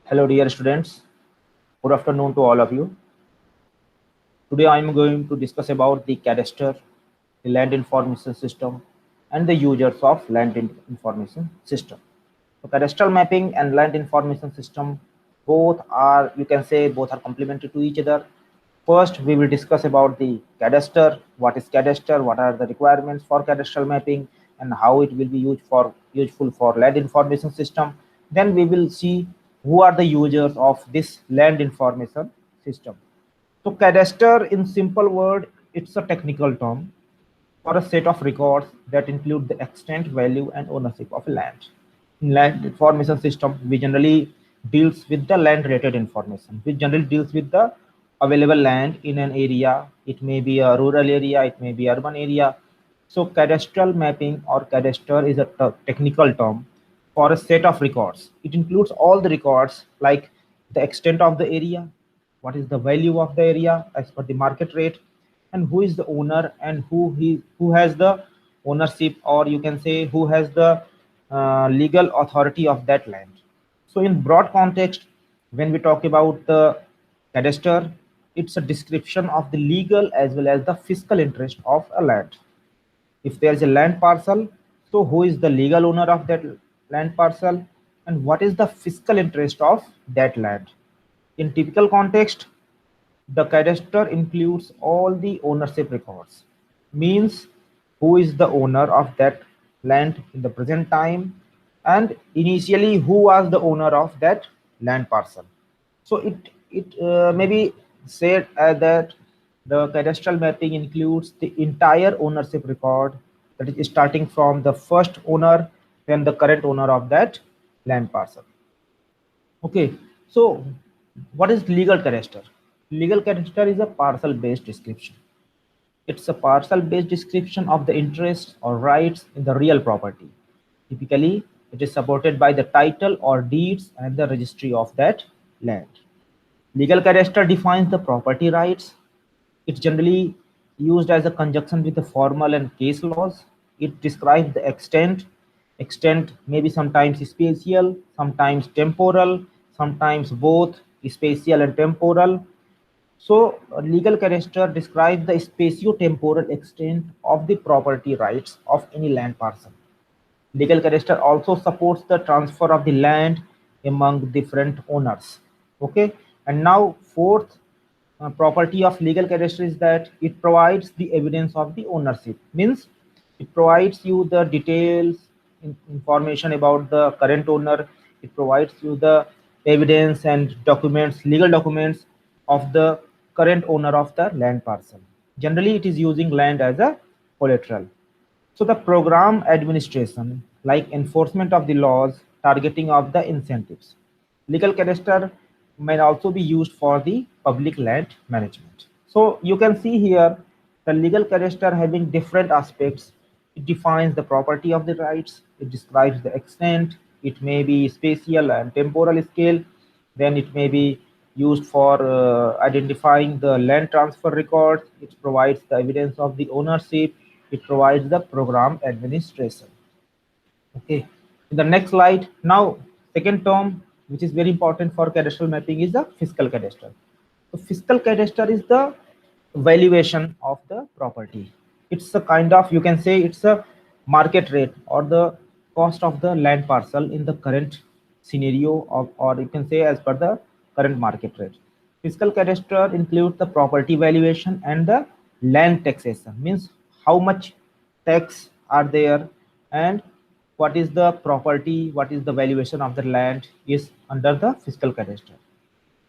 Hello, dear students. Good afternoon to all of you. Today, I am going to discuss about the cadastre, the land information system, and the users of information system. So, cadastral mapping and land information system both are, you can say, both are complementary to each other. First, we will discuss about the cadastre. What is cadastre? What are the requirements for cadastral mapping, and how it will be useful for land information system. Then we will see who are the users of this land information system. So cadastre, in simple word, it's a technical term for a set of records that include the extent, value, and ownership of land. In land information system, we generally deals with the land-related information. We generally deals with the available land in an area. It may be a rural area, it may be urban area. So cadastral mapping or cadastre is a technical term for a set of records. It includes all the records like the extent of the area, what is the value of the area as per the market rate, and who is the owner and who has the ownership, or you can say who has the legal authority of that land. So in broad context, when we talk about the cadastre, it's a description of the legal as well as the fiscal interest of a land. If there is a land parcel, so who is the legal owner of that land parcel, and what is the fiscal interest of that land? In typical context, the cadastre includes all the ownership records, means who is the owner of that land in the present time, and initially who was the owner of that land parcel. So it may be said that the cadastral mapping includes the entire ownership record, that is starting from the first owner then the current owner of that land parcel. Okay, so what is legal cadastre? Legal cadastre is a parcel-based description. It's a parcel-based description of the interests or rights in the real property. Typically, it is supported by the title or deeds and the registry of that land. Legal cadastre defines the property rights. It's generally used as a conjunction with the formal and case laws. It describes the extent. Extent may be sometimes spatial, sometimes temporal, sometimes both spatial and temporal. So, legal cadastre describes the spatio-temporal extent of the property rights of any land parcel. Legal cadastre also supports the transfer of the land among different owners. Okay, and now fourth property of legal cadastre is that it provides the evidence of the ownership. Means it provides you the details, information about the current owner. It provides you the evidence and documents, legal documents of the current owner of the land parcel. Generally, it is using land as a collateral. So the program administration, like enforcement of the laws, targeting of the incentives. Legal cadastre may also be used for the public land management. So you can see here the legal cadastre having different aspects. It defines the property of the rights, it describes the extent, it may be spatial and temporal scale, then it may be used for identifying the land transfer records, it provides the evidence of the ownership, it provides the program administration. Okay, in the next slide, now second term which is very important for cadastral mapping is the fiscal cadastre. So fiscal cadastre is the valuation of the property. It's a kind of, you can say it's a market rate or the cost of the land parcel in the current scenario of, or you can say as per the current market rate. Fiscal cadastre includes the property valuation and the land taxation, means how much tax are there and what is the property, what is the valuation of the land is under the fiscal cadastre.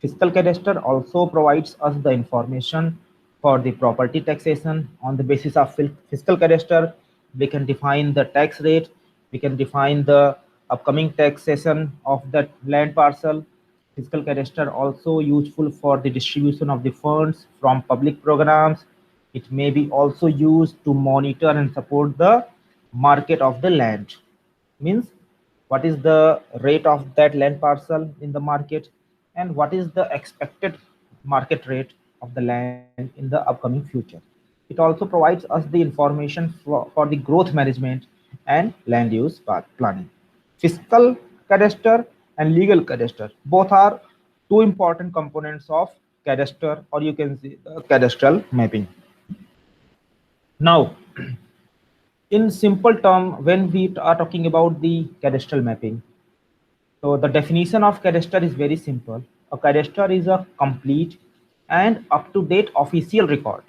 Fiscal cadastre also provides us the information for the property taxation. On the basis of fiscal cadastre, we can define the tax rate, we can define the upcoming taxation of that land parcel. Fiscal cadastre also useful for the distribution of the funds from public programs. It may be also used to monitor and support the market of the land. Means what is the rate of that land parcel in the market and what is the expected market rate of the land in the upcoming future. It also provides us the information for the growth management and land use planning. Fiscal cadastre and legal cadastre. Both are two important components of cadastre, or you can see the cadastral mapping. Now, in simple term, when we are talking about the cadastral mapping, so the definition of cadastre is very simple. A cadastre is a complete and up-to-date official record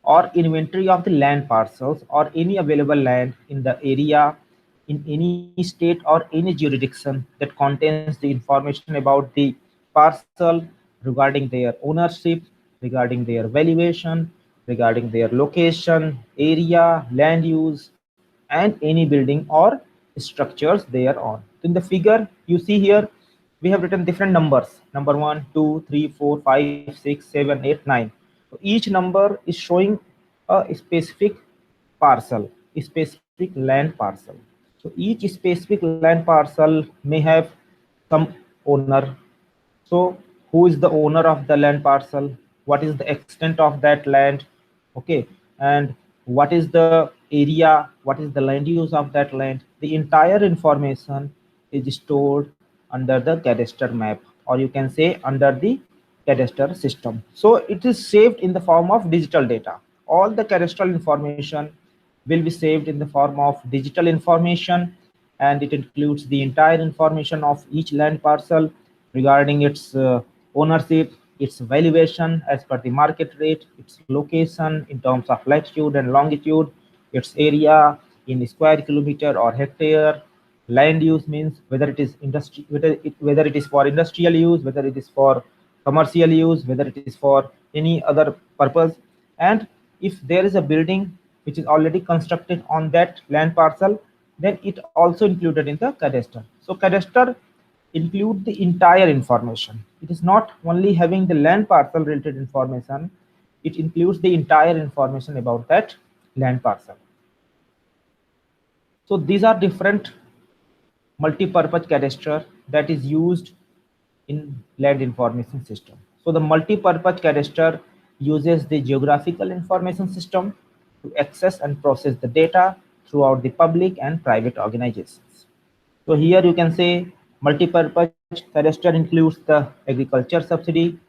or inventory of the land parcels or any available land in the area in any state or any jurisdiction that contains the information about the parcel regarding their ownership, regarding their valuation, regarding their location, area, land use, and any building or structures thereon. In the figure you see here, we have written different numbers: number 1, 2, 3, 4, 5, 6, 7, 8, 9. So each number is showing a specific parcel, a specific land parcel. So each specific land parcel may have some owner. So who is the owner of the land parcel? What is the extent of that land? Okay, and what is the area? What is the land use of that land? The entire information is stored under the cadastre map, or you can say under the cadastre system. So it is saved in the form of digital data. All the cadastral information will be saved in the form of digital information, and it includes the entire information of each land parcel regarding its ownership, its valuation as per the market rate, its location in terms of latitude and longitude, its area in square kilometer or hectare. Land use means whether it is industry, whether it is for industrial use, whether it is for commercial use, whether it is for any other purpose, and if there is a building which is already constructed on that land parcel, then it also included in the cadastre. So cadastre include the entire information. It is not only having the land parcel related information, it includes the entire information about that land parcel. So these are different multi-purpose cadastre that is used in land information system. So the multi-purpose cadastre uses the geographical information system to access and process the data throughout the public and private organizations. So here you can say multi-purpose cadastre includes the agriculture subsidy,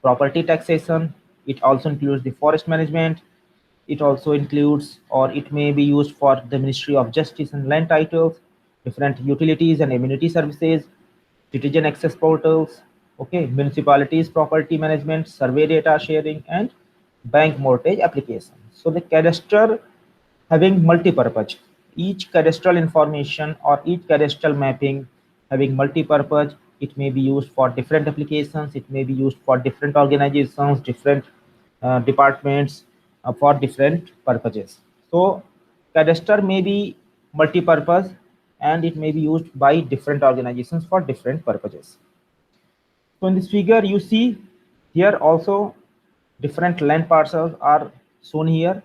property taxation. It also includes the forest management. It also includes, or it may be used for the Ministry of Justice and land titles, different utilities and amenity services, citizen access portals, okay, municipalities, property management, survey data sharing, and bank mortgage applications. So the cadastre having multi-purpose. Each cadastral information or each cadastral mapping having multi-purpose. It may be used for different applications. It may be used for different organizations, different departments for different purposes. So cadastre may be multi-purpose and it may be used by different organizations for different purposes. So in this figure, you see here also different land parcels are shown here.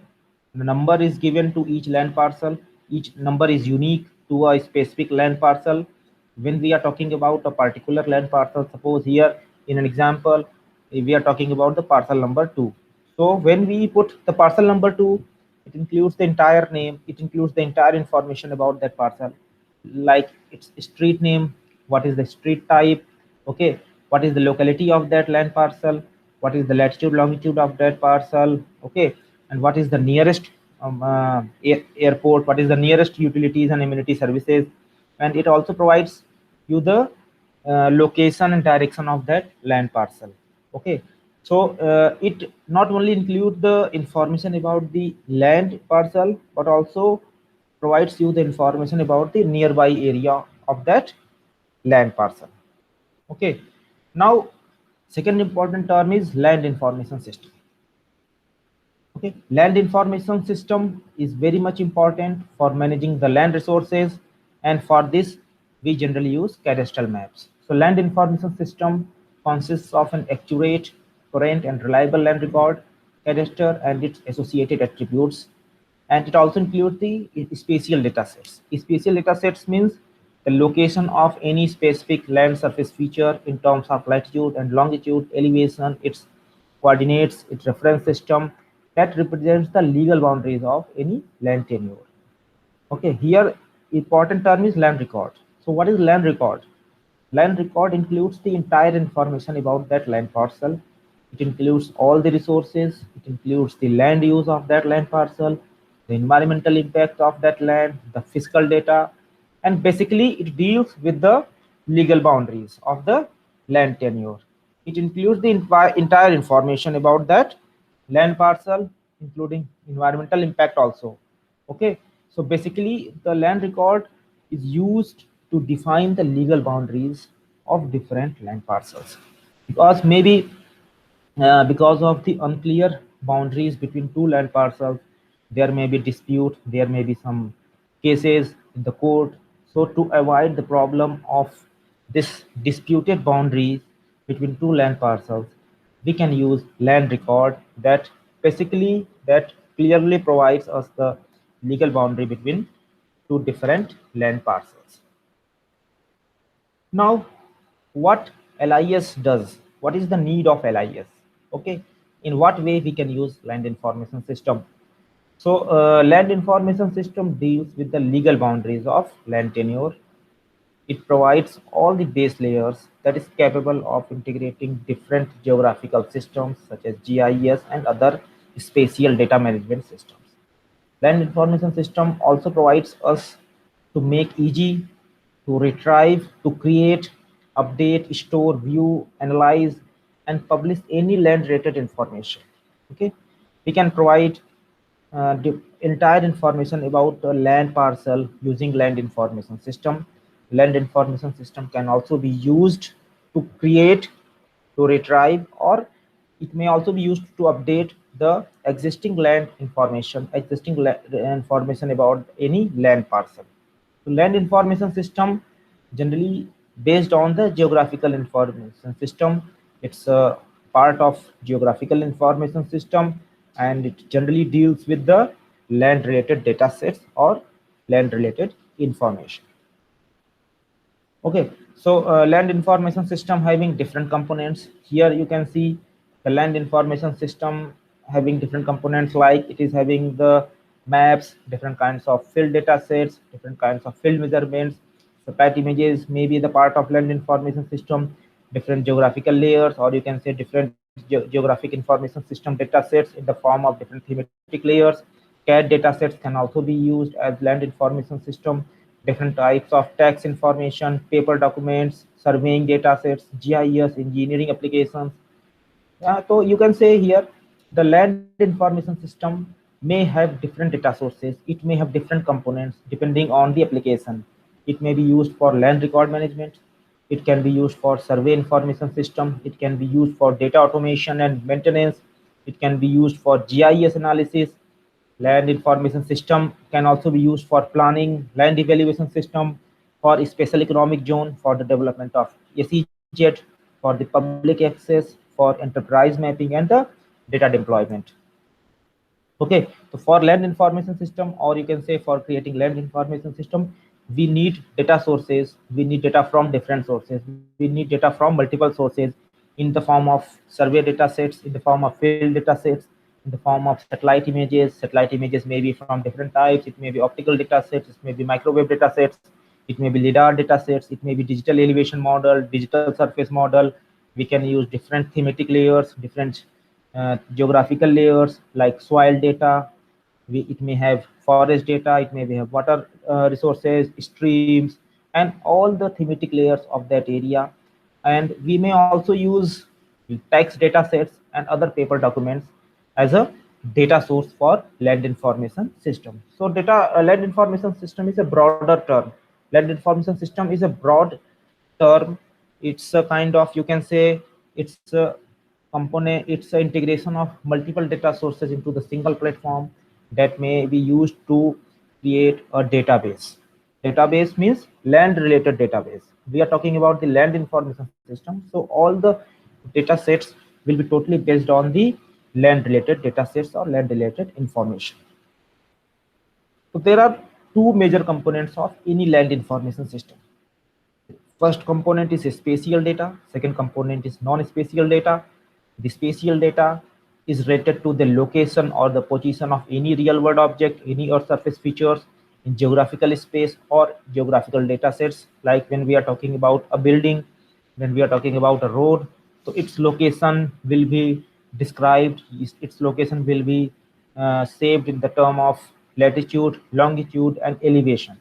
The number is given to each land parcel. Each number is unique to a specific land parcel. When we are talking about a particular land parcel, suppose here in an example, we are talking about the parcel number 2. So when we put the parcel number 2, it includes the entire name. It includes the entire information about that parcel, like its street name, what is the street type, okay, what is the locality of that land parcel, what is the latitude longitude of that parcel, okay, and what is the nearest airport, what is the nearest utilities and amenity services, and it also provides you the location and direction of that land parcel. Okay, so it not only include the information about the land parcel but also provides you the information about the nearby area of that land parcel. Okay, now second important term is land information system. Okay, land information system is very much important for managing the land resources, and for this we generally use cadastral maps. So land information system consists of an accurate, current and reliable land record, cadastre and its associated attributes, and it also includes the spatial data sets. Spatial data sets means the location of any specific land surface feature in terms of latitude and longitude, elevation, its coordinates, its reference system that represents the legal boundaries of any land tenure. Okay, here important term is land record. So what is land record? Land record includes the entire information about that land parcel. It includes all the resources. It includes the land use of that land parcel, the environmental impact of that land, the fiscal data, and basically it deals with the legal boundaries of the land tenure. It includes the entire information about that land parcel, including environmental impact also. Okay, so basically the land record is used to define the legal boundaries of different land parcels, because maybe because of the unclear boundaries between two land parcels, there may be dispute, there may be some cases in the court. So to avoid the problem of this disputed boundaries between two land parcels, we can use land record that basically that clearly provides us the legal boundary between two different land parcels. Now, what LIS does? What is the need of LIS? Okay, in what way we can use land information system? So, land information system deals with the legal boundaries of land tenure. It provides all the base layers that is capable of integrating different geographical systems such as GIS and other spatial data management systems. Land information system also provides us to make easy to retrieve, to create, update, store, view, analyze, and publish any land related information. Okay, we can provide the entire information about the land parcel using land information system. Land information system can also be used to create, to retrieve, or it may also be used to update the existing land information, information about any land parcel. So land information system generally based on the geographical information system. It's a part of geographical information system, and it generally deals with the land related data sets or land related information. Okay, so land information system having different components. Here you can see the land information system having different components, like it is having the maps, different kinds of field data sets, different kinds of field measurements. Satellite images may be the part of land information system, different geographical layers, or you can say different geographic information system data sets in the form of different thematic layers. CAD data sets can also be used as land information system, different types of text information, paper documents, surveying data sets, GIS, engineering applications. So you can say here the land information system may have different data sources. It may have different components depending on the application. It may be used for land record management. It can be used for survey information system. It can be used for data automation and maintenance. It can be used for GIS analysis. Land information system can also be used for planning, land evaluation system, for special economic zone, for the development of SEZ, for the public access, for enterprise mapping, and the data deployment. Okay, so for land information system, or you can say for creating land information system, we need data sources. We need data from different sources. We need data from multiple sources in the form of survey data sets, in the form of field data sets, in the form of satellite images. Satellite images may be from different types. It may be optical data sets, it may be microwave data sets, it may be LiDAR data sets, it may be digital elevation model, digital surface model. We can use different thematic layers, different geographical layers like soil data. It may have forest data, it may have water resources, streams, and all the thematic layers of that area. And we may also use text data sets and other paper documents as a data source for land information system. So land information system is a broader term. Land information system is a broad term. It's a kind of, you can say, it's a component, it's an integration of multiple data sources into the single platform that may be used to create a database. Database means land related database. We are talking about the land information system, so all the data sets will be totally based on the land related data sets or land related information. So there are two major components of any land information system. First component is spatial data. Second component is non-spatial data. The spatial data is related to the location or the position of any real world object, any earth surface features, in geographical space or geographical data sets, like when we are talking about a building, when we are talking about a road, so its location will be described, its location will be saved in the term of latitude, longitude, and elevation.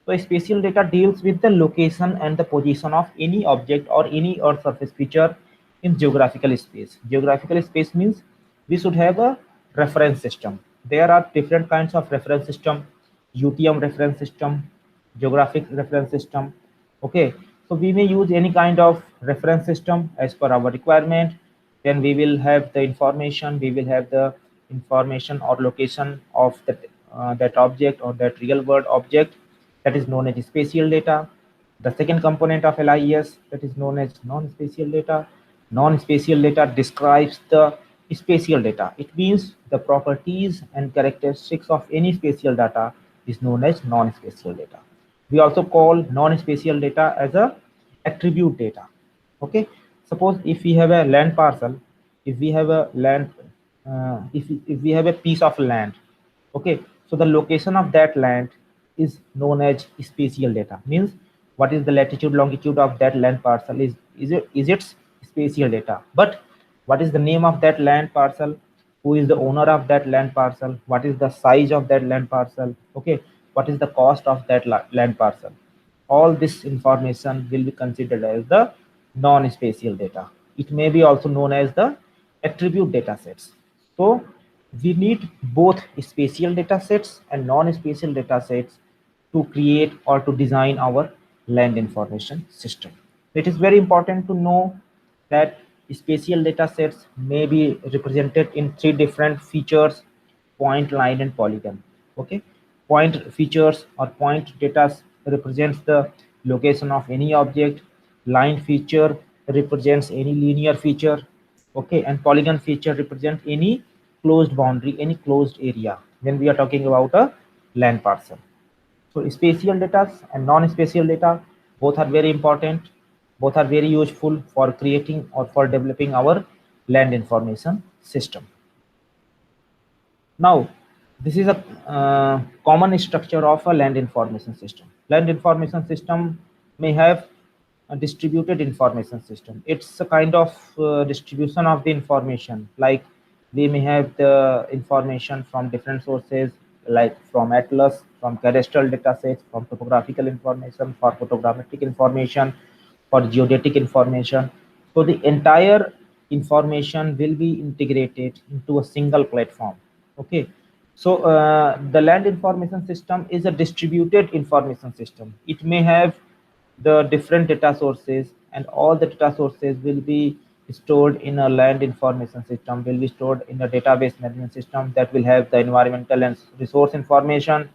So spatial data deals with the location and the position of any object or any earth surface feature in geographical space. Geographical space means we should have a reference system. There are different kinds of reference system: UTM reference system, geographic reference system. Okay, so we may use any kind of reference system as per our requirement. Then we will have the information, we will have the information or location of that object or that real world object, that is known as spatial data. The second component of LIS, that is known as non-spatial data. Non-spatial data describes the spatial data. It means the properties and characteristics of any spatial data is known as non-spatial data. We also call non-spatial data as a attribute data. Okay, suppose if we have a land parcel, if we have a land, if we have a piece of land, okay, so the location of that land is known as spatial data. Means what is the latitude, longitude of that land parcel is its spatial data. But what is the name of that land parcel, who is the owner of that land parcel, what is the size of that land parcel, okay, what is the cost of that land parcel, all this information will be considered as the non-spatial data. It may be also known as the attribute data sets. So we need both spatial data sets and non-spatial data sets to create or to design our land information system. It is very important to know that spatial data sets may be represented in three different features: point, line, and polygon. Okay, point features or point data represents the location of any object, line feature represents any linear feature, okay, and polygon feature represents any closed boundary, any closed area when we are talking about a land parcel. So spatial data and non-spatial data both are very important, both are very useful for creating or for developing our land information system. Now, this is a common structure of a land information system. Land information system may have a distributed information system. It's a kind of distribution of the information. Like we may have the information from different sources, like from atlas, from cadastral data sets, from topographical information, for photogrammetric information, for geodetic information. So the entire information will be integrated into a single platform. Okay, so the land information system is a distributed information system. It may have the different data sources, and all the data sources will be stored in a land information system, will be stored in a database management system that will have the environmental and resource information,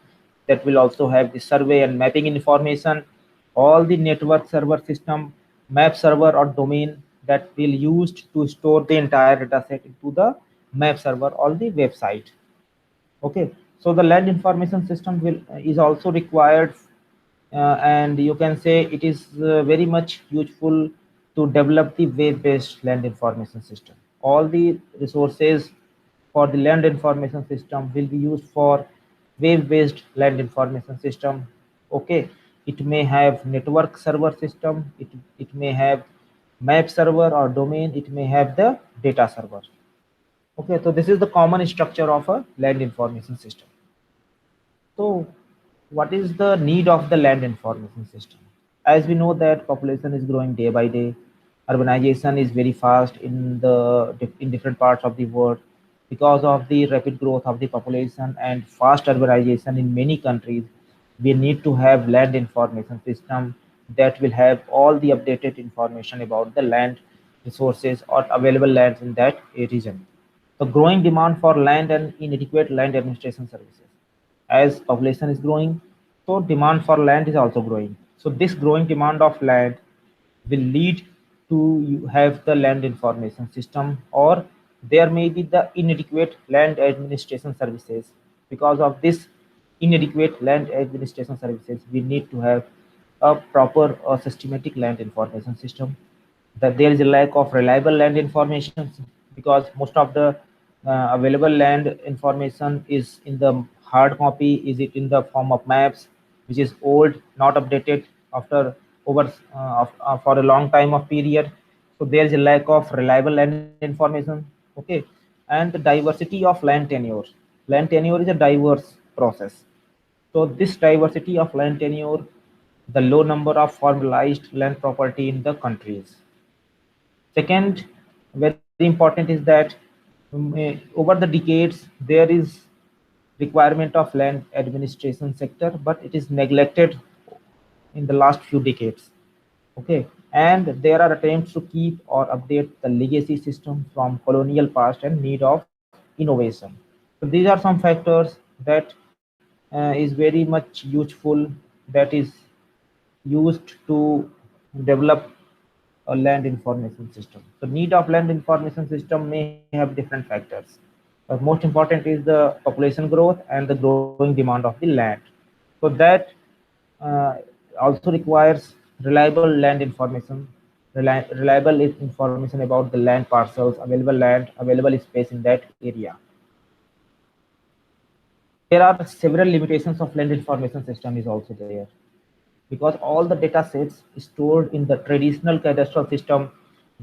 that will also have the survey and mapping information, all the network server system, map server or domain that will used to store the entire data set into the map server or the website. Okay, so the land information system will is also required, and you can say it is very much useful to develop the web-based land information system. All the resources for the land information system will be used for web-based land information system. Okay, it may have network server system, it may have map server or domain, it may have the data server. Okay, so this is the common structure of a land information system. So what is the need of the land information system? As we know that population is growing day by day, urbanization is very fast in different parts of the world. Because of the rapid growth of the population and fast urbanization in many countries, we need to have land information system that will have all the updated information about the land resources or available lands in that region. The growing demand for land and inadequate land administration services. As population is growing, so demand for land is also growing. So this growing demand of land will lead to you have the land information system, or there may be the inadequate land administration services. Because of this inadequate land administration services, we need to have a proper or systematic land information system. That there is a lack of reliable land information, because most of the available land information is in the hard copy? Is it in the form of maps, which is old, not updated after over for a long time of period? So there is a lack of reliable land information. Okay, and the diversity of land tenure. Land tenure is a diverse process. So this diversity of land tenure, the low number of formalized land property in the countries. Second, very important is that over the decades there is requirement of land administration sector, but it is neglected in the last few decades. Okay, and there are attempts to keep or update the legacy system from colonial past and need of innovation. So these are some factors that is very much useful, that is used to develop a land information system. The need of land information system may have different factors. But most important is the population growth and the growing demand of the land. So that uh, also requires reliable land information, reliable information about the land parcels, available land, available space in that area. There are several limitations of land information system is also there, because all the data sets stored in the traditional cadastral system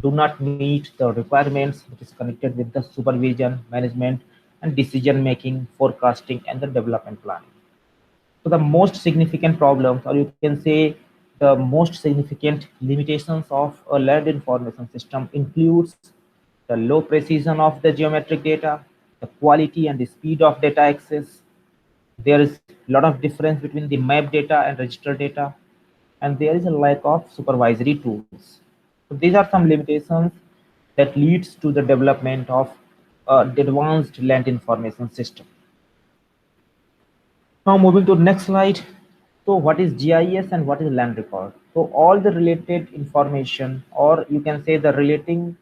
do not meet the requirements which is connected with the supervision, management, and decision making, forecasting, and the development planning. So the most significant problems, or you can say the most significant limitations of a land information system includes the low precision of the geometric data, the quality and the speed of data access. There is a lot of difference between the map data and registered data, and there is a lack of supervisory tools. So these are some limitations that leads to the development of the advanced land information system. Now moving to the next slide. So what is GIS and what is land record? So all the related information, or you can say the relating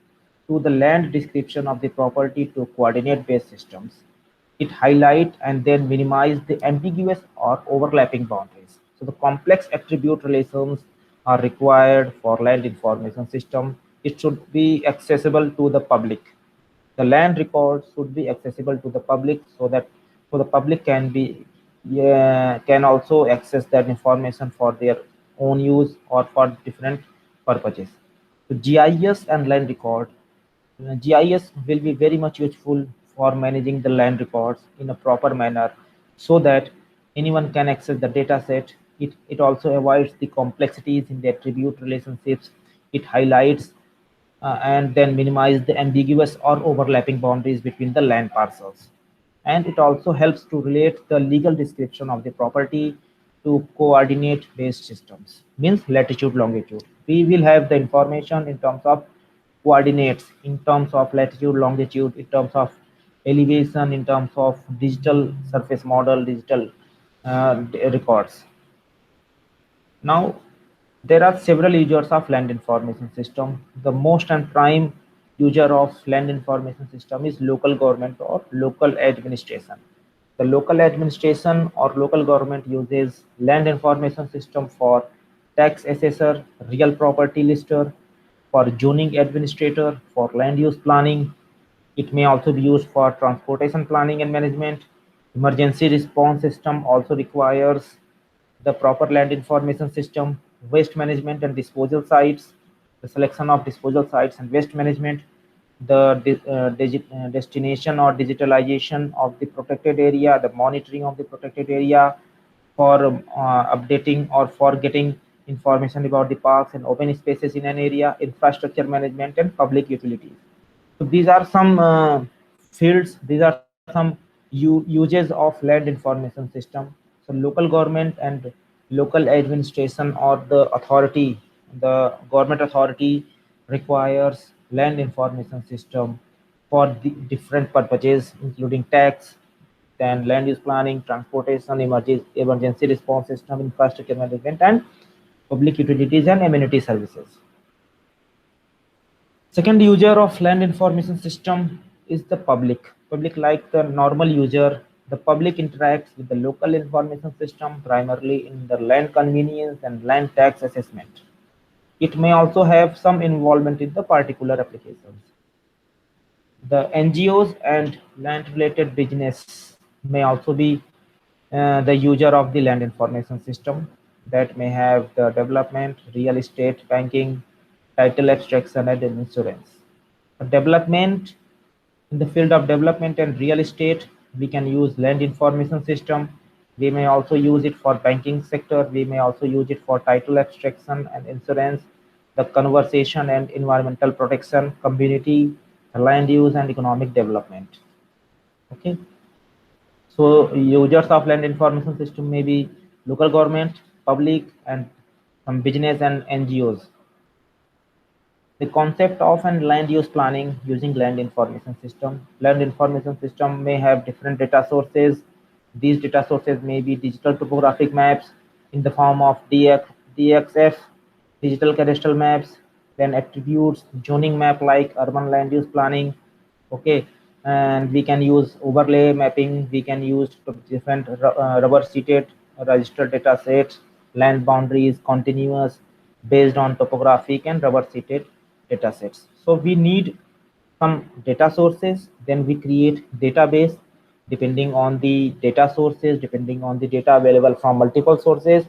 to the land description of the property to coordinate based systems. It highlight and then minimize the ambiguous or overlapping boundaries. So the complex attribute relations are required for land information system. It should be accessible to the public. The land records should be accessible to the public, so the public can be, yeah, can also access that information for their own use or for different purposes. So GIS and land record. GIS will be very much useful for managing the land records in a proper manner, so that anyone can access the data set. It also avoids the complexities in the attribute relationships. It highlights and then minimize the ambiguous or overlapping boundaries between the land parcels. And it also helps to relate the legal description of the property to coordinate based systems, means latitude, longitude. We will have the information in terms of coordinates, in terms of latitude, longitude, in terms of elevation, in terms of digital surface model, digital records. Now, there are several users of land information system. The most and prime user of land information system is local government or local administration. The local administration or local government uses land information system for tax assessor, real property lister, for zoning administrator, for land use planning. It may also be used for transportation planning and management. Emergency response system also requires the proper land information system, waste management and disposal sites, the selection of disposal sites and waste management, the destination or digitalization of the protected area, the monitoring of the protected area, for updating or for getting information about the parks and open spaces in an area, infrastructure management, and public utilities. So these are some fields, these are some uses of land information system. So local government and local administration or the authority, the government authority requires land information system for the different purposes, including tax, then land use planning, transportation, emergency response system, infrastructure management, and public utilities and amenity services. Second user of land information system is the public. Public, like the normal user, the public interacts with the local information system primarily in the land convenience and land tax assessment. It may also have some involvement in the particular applications. The NGOs and land related business may also be the user of the land information system that may have the development, real estate, banking, title abstraction, and insurance. Development, in the field of development and real estate, we can use land information system. We may also use it for banking sector. We may also use it for title abstraction and insurance, the conservation and environmental protection, community, land use, and economic development. Okay. So users of land information system may be local government, public, and some business and NGOs. The concept of an land use planning using land information system. Land information system may have different data sources. These data sources may be digital topographic maps in the form of DXF, digital cadastral maps, then attributes, zoning map like urban land use planning. Okay, and we can use overlay mapping. We can use different rubber sheeted registered data sets, land boundaries, continuous, based on topographic and rubber sheeted data sets. So we need some data sources, then we create database depending on the data sources, depending on the data available from multiple sources.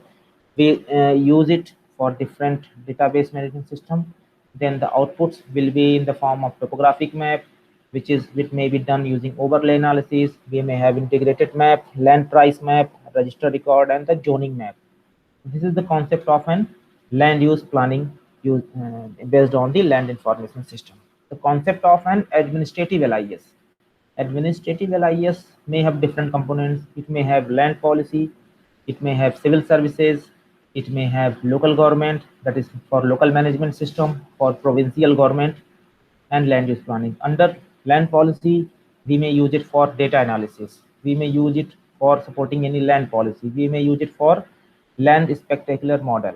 We use it for different database management system. Then the outputs will be in the form of topographic map, which may be done using overlay analysis. We may have integrated map, land price map, register record, and the zoning map. This is the concept of an land use planning based on the land information system. The concept of an administrative LIS. Administrative LIS may have different components. It may have land policy, it may have civil services, it may have local government, that is for local management system, for provincial government, and land use planning. Under land policy, we may use it for data analysis. We may use it for supporting any land policy. We may use it for land spectacular model.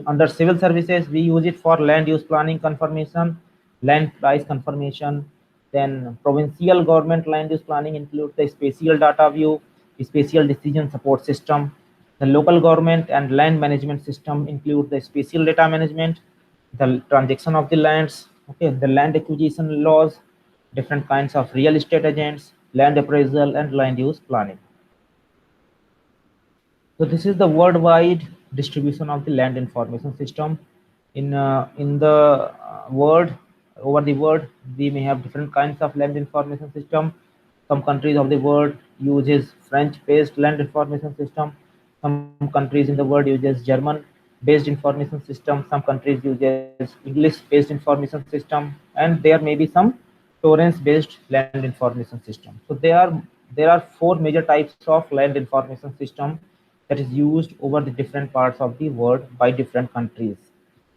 Under civil services, we use it for land use planning confirmation, land price confirmation. Then provincial government land use planning includes the spatial data view, spatial decision support system. The local government and land management system include the spatial data management, the transaction of the lands, okay, the land acquisition laws, different kinds of real estate agents, land appraisal, and land use planning. So this is the worldwide distribution of the land information system. In the world, over the world, we may have different kinds of land information system. Some countries of the world uses French-based land information system. Some countries in the world uses German-based information system. Some countries uses English-based information system, and there may be some Torrens-based land information system. So there are four major types of land information system that is used over the different parts of the world by different countries: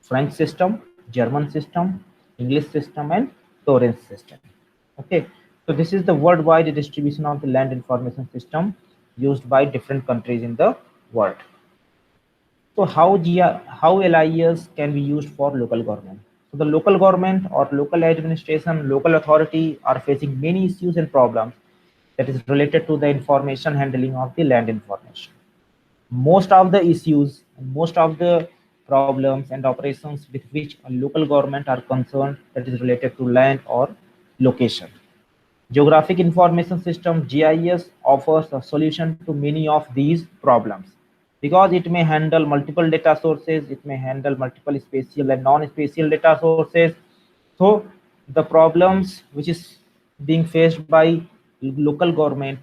French system, German system, English system, and Torrens system. Okay, so this is the worldwide distribution of the land information system used by different countries in the world. So how LIS can be used for local government? So the local government or local administration, local authority are facing many issues and problems that is related to the information handling of the land information. Most of the issues and most of the problems and operations with which a local government are concerned that is related to land or location. Geographic Information System GIS offers a solution to many of these problems because it may handle multiple data sources, it may handle multiple spatial and non-spatial data sources. So the problems which is being faced by local government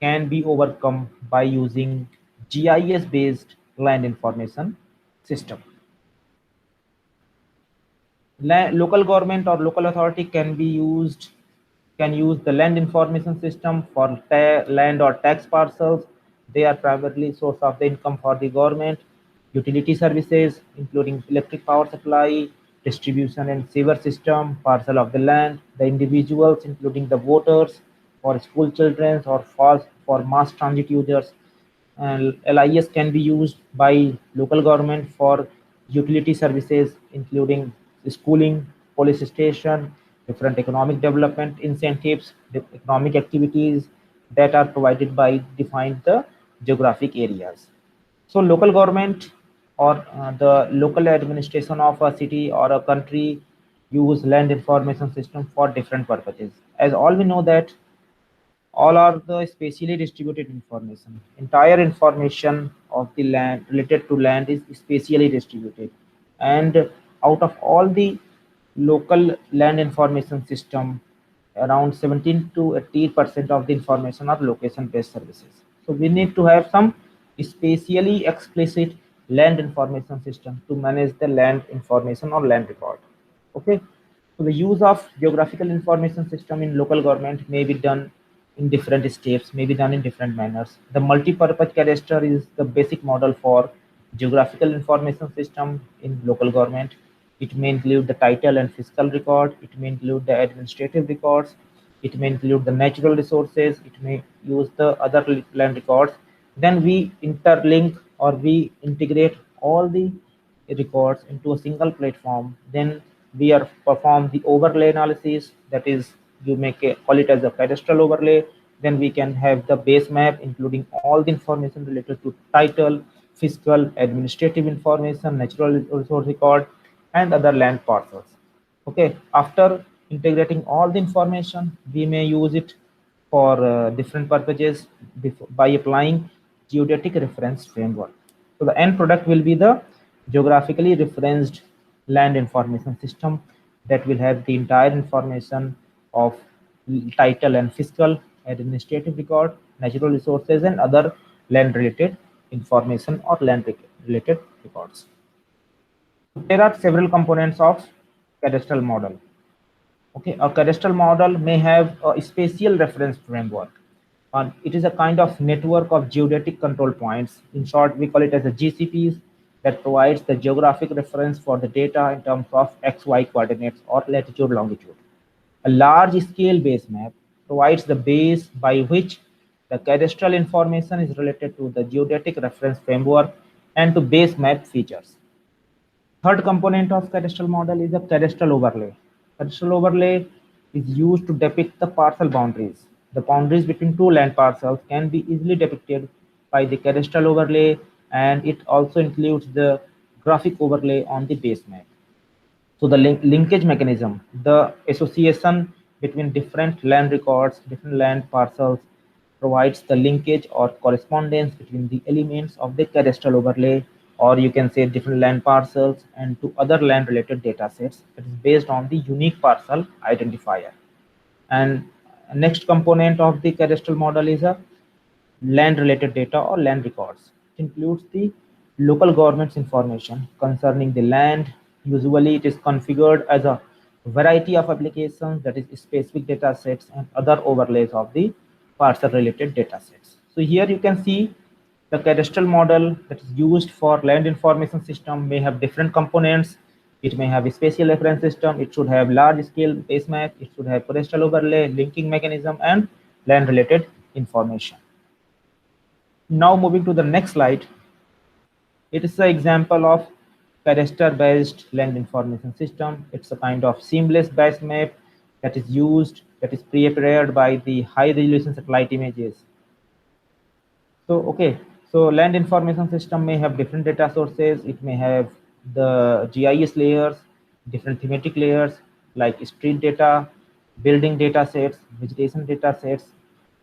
can be overcome by using GIS based land information system. Local government or local authority can use the land information system for land or tax parcels. They are primarily source of the income for the government. Utility services, including electric power supply, distribution and sewer system, parcel of the land, the individuals, including the voters, for school children or for mass transit users. And LIS can be used by local government for utility services, including schooling, police station, different economic development incentives, the economic activities that are provided by defined the geographic areas. So local government or the local administration of a city or a country use land information system for different purposes. As all we know that All are the spatially distributed information. Entire information of the land related to land is spatially distributed, and out of all the local land information system, around 17 to 80% of the information are location based services. So we need to have some spatially explicit land information system to manage the land information or land record. Okay, so the use of geographical information system in local government may be done in different steps, may be done in different manners. The multi-purpose cadastre is the basic model for geographical information system in local government. It may include the title and fiscal record. It may include the administrative records. It may include the natural resources. It may use the other land records. Then we interlink or we integrate all the records into a single platform. Then we are perform the overlay analysis. That is, you make a call it as a cadastral overlay. Then we can have the base map, including all the information related to title, fiscal, administrative information, natural resource record, and other land parcels. Okay, after integrating all the information, we may use it for different purposes by applying geodetic reference framework. So the end product will be the geographically referenced land information system that will have the entire information of title and fiscal, administrative record, natural resources, and other land related information or land related records. There are several components of cadastral model. Okay, a cadastral model may have a spatial reference framework. It is a kind of network of geodetic control points. In short, we call it as a GCPs that provides the geographic reference for the data in terms of XY coordinates or latitude, longitude. A large scale base map provides the base by which the cadastral information is related to the geodetic reference framework and to base map features. Third component of cadastral model is a cadastral overlay. Cadastral overlay is used to depict the parcel boundaries. The boundaries between two land parcels can be easily depicted by the cadastral overlay, and it also includes the graphic overlay on the base map. So the linkage mechanism, the association between different land records, different land parcels, provides the linkage or correspondence between the elements of the cadastral overlay, or you can say different land parcels, and to other land related data sets that is based on the unique parcel identifier. And next component of the cadastral model is a land related data or land records. It includes the local government's information concerning the land. Usually it is configured as a variety of applications, that is specific data sets and other overlays of the parcel related data sets. So here you can see the cadastral model that is used for land information system may have different components. It may have a spatial reference system. It should have large scale base map. It should have cadastral overlay, linking mechanism, and land related information. Now moving to the next slide, it is an example of cadastre based land information system. It's a kind of seamless base map that is used, that is prepared by the high resolution satellite images. So, okay, so land information system may have different data sources. It may have the GIS layers, different thematic layers like street data, building data sets, vegetation data sets.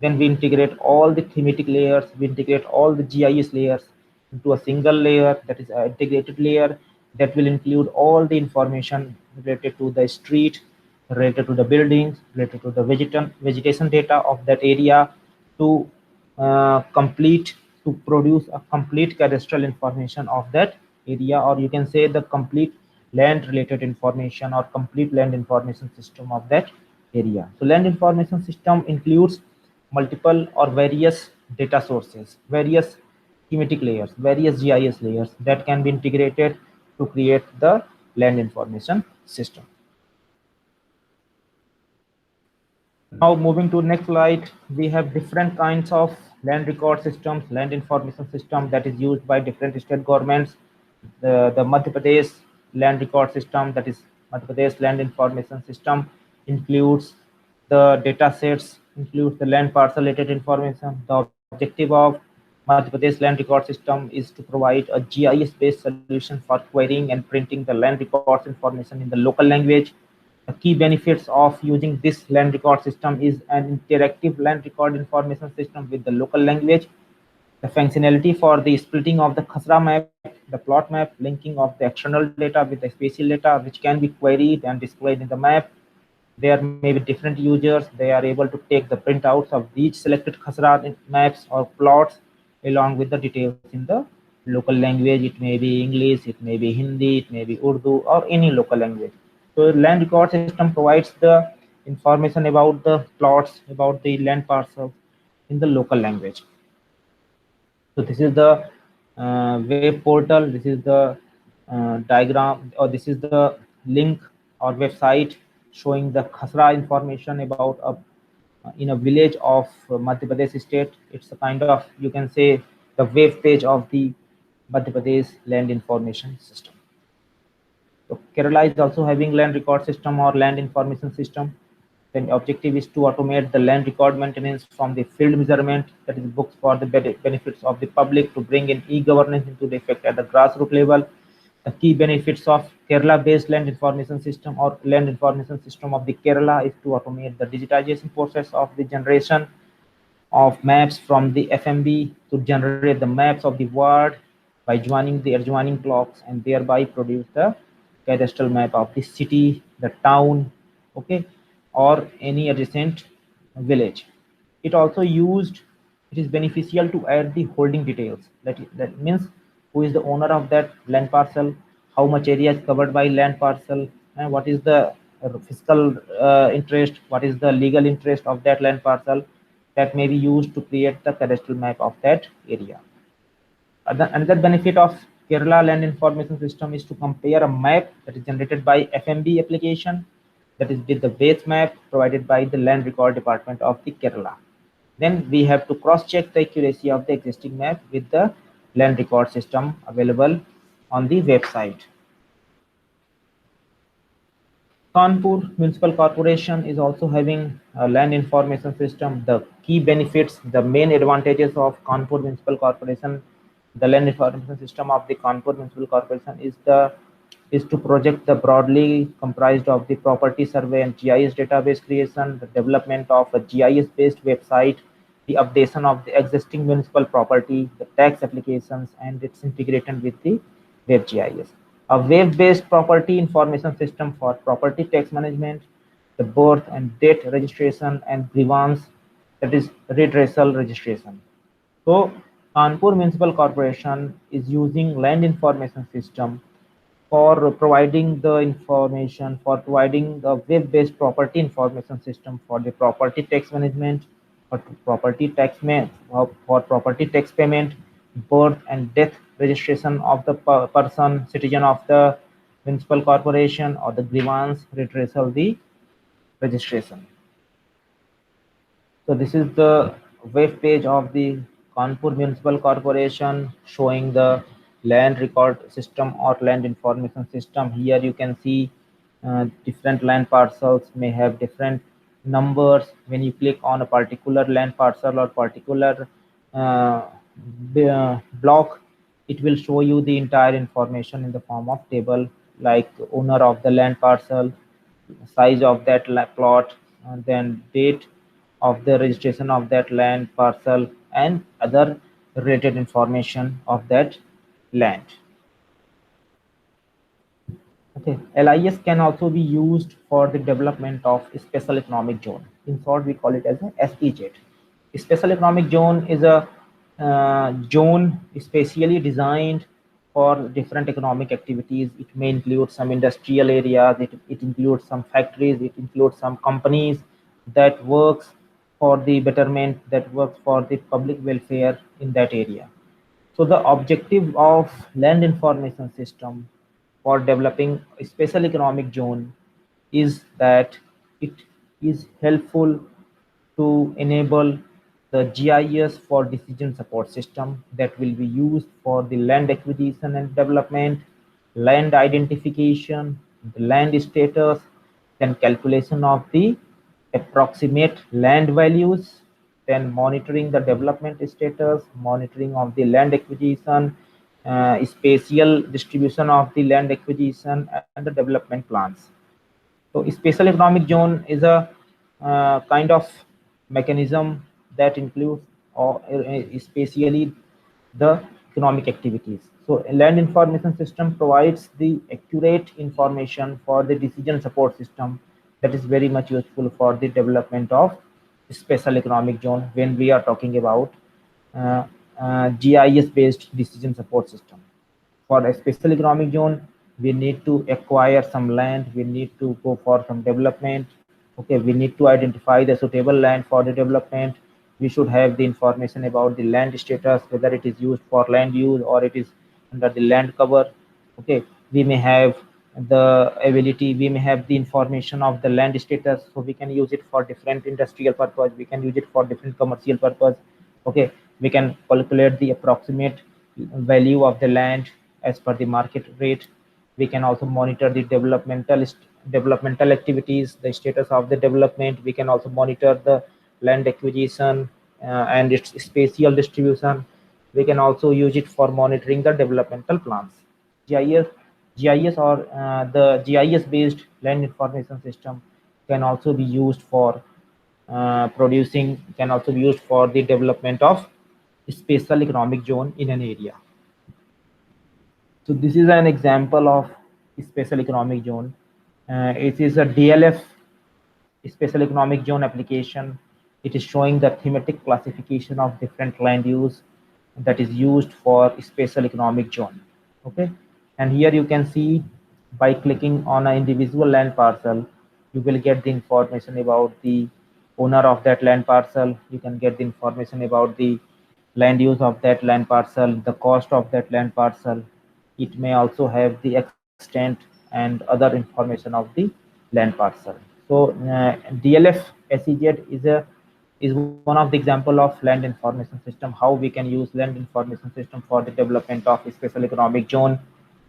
Then we integrate all the thematic layers, we integrate all the GIS layers into a single layer, that is an integrated layer that will include all the information related to the street, related to the buildings, related to the vegetation data of that area to produce a complete cadastral information of that area, or you can say the complete land related information or complete land information system of that area. So land information system includes multiple or various data sources, various thematic layers, various GIS layers that can be integrated to create the land information system. Now moving to next slide, we have different kinds of land record systems, land information system that is used by different state governments. The Madhya Pradesh land record system, that is Madhya Pradesh land information system, includes the data sets, includes the land parcel related information. The objective of Madhya Pradesh land record system is to provide a GIS based solution for querying and printing the land records information in the local language. The key benefits of using this land record system is an interactive land record information system with the local language, the functionality for the splitting of the Khasra map, the plot map, linking of the external data with the spatial data, which can be queried and displayed in the map. There may be different users. They are able to take the printouts of each selected Khasra maps or plots along with the details in the local language. It may be English, it may be Hindi, it may be Urdu, or any local language. So land record system provides the information about the plots, about the land parcels in the local language. So this is the web portal. This is the diagram, or this is the link or website showing the Khasra information about in a village of Madhya Pradesh state. It's a kind of, you can say, the web page of the Madhya Pradesh land information system. So Kerala is also having land record system or land information system. Then objective is to automate the land record maintenance from the field measurement, that is books for the benefits of the public, to bring in e-governance into the effect at the grassroots level. The key benefits of Kerala-based land information system or land information system of the Kerala is to automate the digitization process of the generation of maps from the FMB, to generate the maps of the ward by joining the adjoining blocks and thereby produce the cadastral map of the city, the town, okay, or any adjacent village. It also used, it is beneficial to add the holding details. That means who is the owner of that land parcel, how much area is covered by land parcel, and what is the fiscal interest, what is the legal interest of that land parcel, that may be used to create the cadastral map of that area. Another benefit of Kerala Land Information System is to compare a map that is generated by FMB application, that is with the base map provided by the Land Record Department of the Kerala. Then we have to cross-check the accuracy of the existing map with the land record system available on the website. Kanpur Municipal Corporation is also having a land information system. The key benefits, the main advantages of Kanpur Municipal Corporation, the land information system of the Kanpur Municipal Corporation is to project the broadly comprised of the property survey and GIS database creation, the development of a GIS-based website, the updation of the existing municipal property, the tax applications, and its integration with the WebGIS. A web-based property information system for property tax management, the birth and death registration, and grievance, that is redressal registration. So Kanpur Municipal Corporation is using land information system for providing the information, for providing the web-based property information system for the property tax management, for property tax for property tax payment, birth and death registration of the person, citizen of the municipal corporation, or the grievance redressal the registration. So this is the web page of the Kanpur Municipal Corporation showing the land record system or land information system. Here you can see different land parcels may have different numbers. When you click on a particular land parcel or particular uh, block, it will show you the entire information in the form of table, like owner of the land parcel, size of that plot, and then date of the registration of that land parcel, and other related information of that land. Okay, LIS can also be used for the development of special economic zone. In short, we call it as a SEZ. Special economic zone is a zone specially designed for different economic activities. It may include some industrial areas, it includes some factories, it includes some companies that works for the betterment, that works for the public welfare in that area. So the objective of land information system for developing a special economic zone is that it is helpful to enable the GIS for decision support system that will be used for the land acquisition and development, land identification, the land status, then calculation of the approximate land values, then monitoring the development status, monitoring of the land acquisition, spatial distribution of the land acquisition, and the development plans. So special economic zone is a kind of mechanism that includes or especially the economic activities. So a land information system provides the accurate information for the decision support system that is very much useful for the development of special economic zone when we are talking about uh, GIS based decision support system. For a special economic zone, we need to acquire some land, we need to go for some development. Okay, we need to identify the suitable land for the development. We should have the information about the land status, whether it is used for land use or it is under the land cover. Okay, we may have the ability, we may have the information of the land status, so we can use it for different industrial purpose, we can use it for different commercial purpose. Okay, we can calculate the approximate value of the land as per the market rate. We can also monitor the developmental activities, the status of the development. We can also monitor the land acquisition and its spatial distribution. We can also use it for monitoring the developmental plans. GIS, GIS or the GIS-based land information system can also be used for can also be used for the development of special economic zone in an area. So this is an example of special economic zone. It is a DLF special economic zone application. It is showing the thematic classification of different land use that is used for special economic zone. Okay, and here you can see by clicking on an individual land parcel, you will get the information about the owner of that land parcel. You can get the information about the land use of that land parcel, the cost of that land parcel. It may also have the extent and other information of the land parcel. So DLF SEZ is one of the example of land information system, how we can use land information system for the development of a special economic zone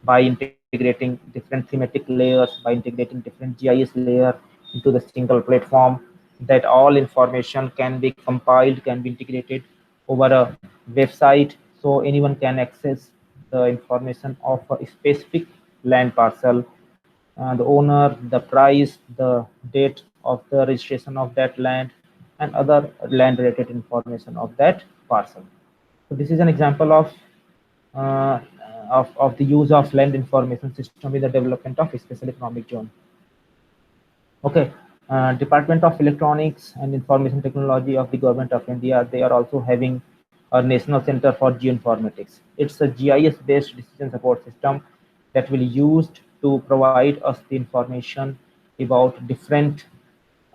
by integrating different thematic layers, by integrating different GIS layer into the single platform, that all information can be compiled, can be integrated over a website, so anyone can access the information of a specific land parcel, the owner, the price, the date of the registration of that land, and other land related information of that parcel. So this is an example uh, of the use of land information system in the development of a special economic zone. Okay, Department of Electronics and Information Technology of the Government of India, they are also having a National Center for Geoinformatics. It's a GIS-based decision support system that will be used to provide us the information about different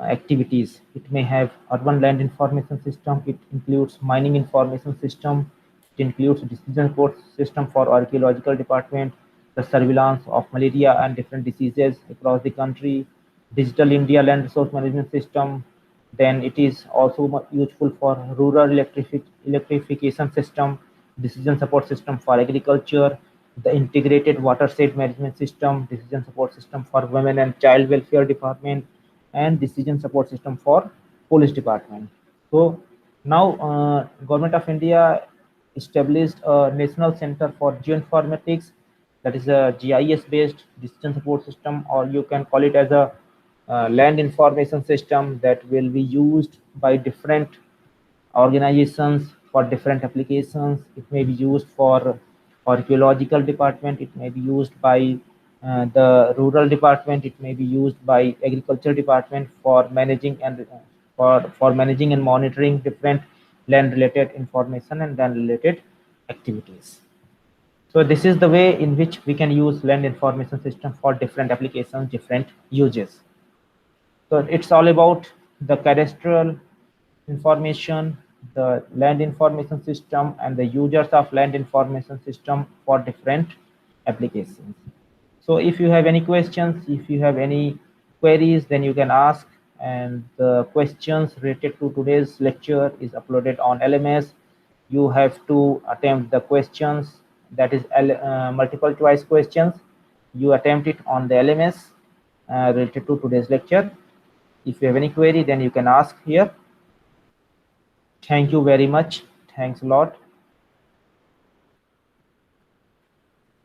activities. It may have urban land information system, it includes mining information system, it includes decision support system for archaeological department, the surveillance of malaria and different diseases across the country, digital India land resource management system. Then it is also useful for rural electrification system, decision support system for agriculture, the integrated watershed management system, decision support system for women and child welfare department, and decision support system for police department. So now Government of India established a National Center for Geoinformatics, that is a GIS based decision support system, or you can call it as a land information system that will be used by different organizations for different applications. It may be used for archaeological department, it may be used by the rural department, it may be used by agriculture department for managing and for managing and monitoring different land related information and land related activities. So this is the way in which we can use land information system for different applications, different uses. So it's all about the cadastral information, the land information system, and the users of land information system for different applications. So if you have any questions, if you have any queries, then you can ask, and the questions related to today's lecture is uploaded on LMS. You have to attempt the questions, that is multiple choice questions. You attempt it on the LMS related to today's lecture. If you have any query, then you can ask here. Thank you very much. Thanks a lot.